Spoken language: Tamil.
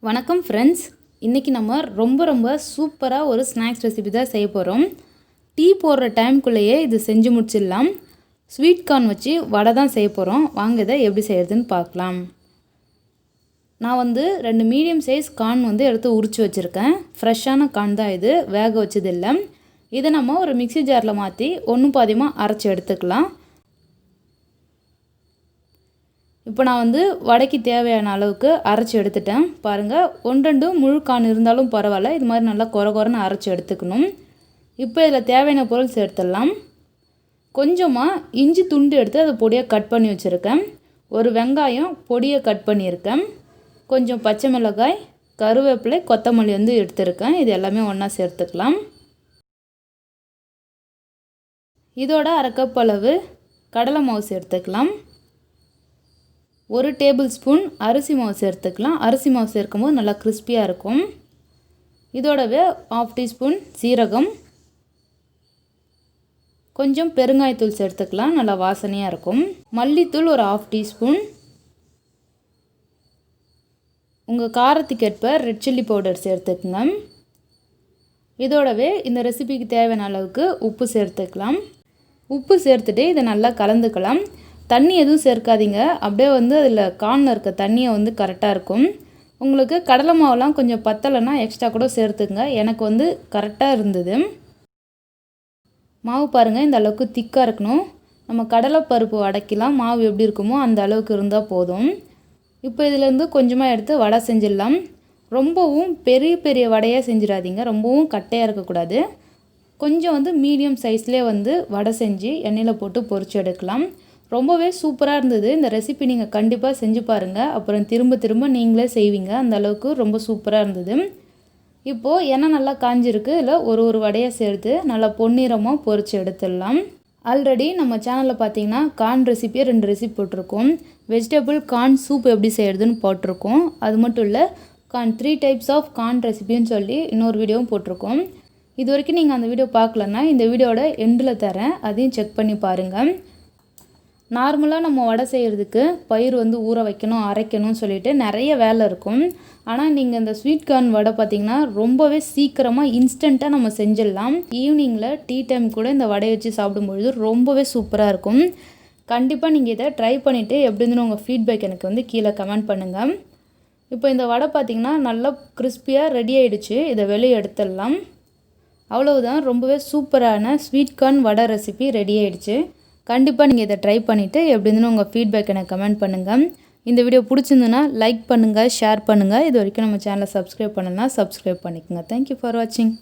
வணக்கம் ஃப்ரெண்ட்ஸ், இன்றைக்கி நம்ம ரொம்ப சூப்பராக ஒரு ஸ்நாக்ஸ் ரெசிபி தான் செய்ய போகிறோம். டீ போடுற டைம்குள்ளேயே இது செஞ்சு முடிச்சிடலாம். ஸ்வீட் கார்ன் வச்சு வடை தான் செய்ய போகிறோம். வாங்க இதை எப்படி செய்கிறதுன்னு பார்க்கலாம். நான் 2 மீடியம் சைஸ் கார்ன் எடுத்து உரித்து வச்சுருக்கேன். ஃப்ரெஷ்ஷான கார்ன் தான் இது, வேக வச்சது இல்லை. இதை நம்ம ஒரு மிக்ஸி ஜாரில் மாற்றி ஒன்று பாதியமாக அரைச்சி எடுத்துக்கலாம். இப்போ நான் வடைக்கு தேவையான அளவுக்கு அரைச்சி எடுத்துட்டேன். பாருங்கள், 1-2 முழு கான் இருந்தாலும் பரவாயில்ல, இது மாதிரி நல்லா கொரன்னு அரைச்சி எடுத்துக்கணும். இப்போ இதில் தேவையான பொருள் சேர்த்துடலாம். கொஞ்சமாக இஞ்சி துண்டு எடுத்து அதை பொடியாக கட் பண்ணி வச்சுருக்கேன். ஒரு வெங்காயம் பொடியை கட் பண்ணியிருக்கேன். கொஞ்சம் பச்சை மிளகாய், கருவேப்பிலை, கொத்தமல்லி எடுத்துருக்கேன். இது எல்லாமே ஒன்றா சேர்த்துக்கலாம். இதோட 1/2 கப் அளவு கடலை மாவு சேர்த்துக்கலாம். 1 டேபிள் ஸ்பூன் அரிசி மாவு சேர்த்துக்கலாம். அரிசி மாவு சேர்க்கும்போது நல்லா கிறிஸ்பியாக இருக்கும். இதோடவே 1/2 டீஸ்பூன் சீரகம், கொஞ்சம் பெருங்காயத்தூள் சேர்த்துக்கலாம், நல்லா வாசனையாக இருக்கும். மல்லித்தூள் ஒரு 1/2 டீஸ்பூன். உங்கள் காரத்துக்கேற்ப ரெட் சில்லி பவுடர் சேர்த்துக்குங்க. இதோடவே இந்த ரெசிபிக்கு தேவையான அளவுக்கு உப்பு சேர்த்துக்கலாம். உப்பு சேர்த்துட்டு இதை நல்லா கலந்துக்கலாம். தண்ணி எதுவும் சேர்க்காதீங்க, அப்படியே அதில் கார்னில் இருக்க தண்ணியை கரெக்டாக இருக்கும். உங்களுக்கு கடலை மாவுலாம் கொஞ்சம் பத்தலைன்னா எக்ஸ்ட்ரா கூட சேர்த்துங்க. எனக்கு கரெக்டாக இருந்தது. மாவு பாருங்கள், இந்த அளவுக்கு திக்காக இருக்கணும். நம்ம கடலைப்பருப்பு வடைக்கலாம் மாவு எப்படி இருக்குமோ அந்த அளவுக்கு இருந்தால் போதும். இப்போ இதிலேருந்து கொஞ்சமாக எடுத்து வடை செஞ்சிடலாம். ரொம்பவும் பெரிய பெரிய வடையாக செஞ்சிடாதீங்க, ரொம்பவும் கட்டையாக இருக்கக்கூடாது. கொஞ்சம் மீடியம் சைஸ்லேயே வடை செஞ்சு எண்ணெயில் போட்டு பொரிச்சு எடுக்கலாம். ரொம்பவே சூப்பராக இருந்தது. இந்த ரெசிபி நீங்கள் கண்டிப்பாக செஞ்சு பாருங்கள். அப்புறம் திரும்ப நீங்களே செய்வீங்க, அந்த அளவுக்கு ரொம்ப சூப்பராக இருந்தது. இப்போது எண்ணெய் நல்லா காஞ்சிருக்கு. இதில் ஒரு வடையை சேர்த்து நல்லா பொன்னிறமாக பொரிச்சு எடுத்துடலாம். ஆல்ரெடி நம்ம சேனலில் பார்த்தீங்கன்னா கார்ன் ரெசிபியை 2 ரெசிபி போட்டிருக்கோம். வெஜிடபிள் கார்ன் சூப் எப்படி செய்கிறதுன்னு போட்டிருக்கோம். அது மட்டும் இல்லை, 3 டைப்ஸ் ஆஃப் கார்ன் ரெசிபின்னு சொல்லி இன்னொரு வீடியோவும் போட்டிருக்கோம். இது வரைக்கும் நீங்கள் அந்த வீடியோ பார்க்கலன்னா இந்த வீடியோட எண்டில் தரேன், அதையும் செக் பண்ணி பாருங்கள். நார்மலாக நம்ம வடை செய்கிறதுக்கு பயிர் ஊற வைக்கணும், அரைக்கணும்னு சொல்லிட்டு நிறைய வேலை இருக்கும். ஆனால் நீங்கள் இந்த ஸ்வீட் கார்ன் வடை பார்த்திங்கன்னா ரொம்பவே சீக்கிரமாக இன்ஸ்டண்ட்டாக நம்ம செஞ்சிடலாம். ஈவினிங்கில் டீ டைம் கூட இந்த வடையை வச்சு சாப்பிடும்பொழுது ரொம்பவே சூப்பராக இருக்கும். கண்டிப்பாக நீங்கள் இதை ட்ரை பண்ணிவிட்டு எப்படி இருந்துன்னு உங்கள் ஃபீட்பேக் எனக்கு கீழே கமெண்ட் பண்ணுங்கள். இப்போ இந்த வடை பார்த்திங்கன்னா நல்லா கிறிஸ்பியாக ரெடி ஆகிடுச்சு. இதை வெளியே எடுத்துடலாம். அவ்வளவுதான், ரொம்பவே சூப்பரான ஸ்வீட் கார்ன் வடை ரெசிபி ரெடி ஆகிடுச்சு. கண்டிப்பாக நீங்கள் இதை ட்ரை பண்ணிவிட்டு எப்படி இருந்துன்னு உங்கள் ஃபீட்பேக் எனக்கு கமெண்ட் பண்ணுங்கள். இந்த வீடியோ பிடிச்சிருந்துன்னா லைக் பண்ணுங்கள், ஷேர் பண்ணுங்கள். இது வரைக்கும் நம்ம சேனலை சப்ஸ்கிரைப் பண்ணலன்னா சப்ஸ்கிரைப் பண்ணிக்கோங்க. தேங்க்யூ ஃபார் வாட்சிங்.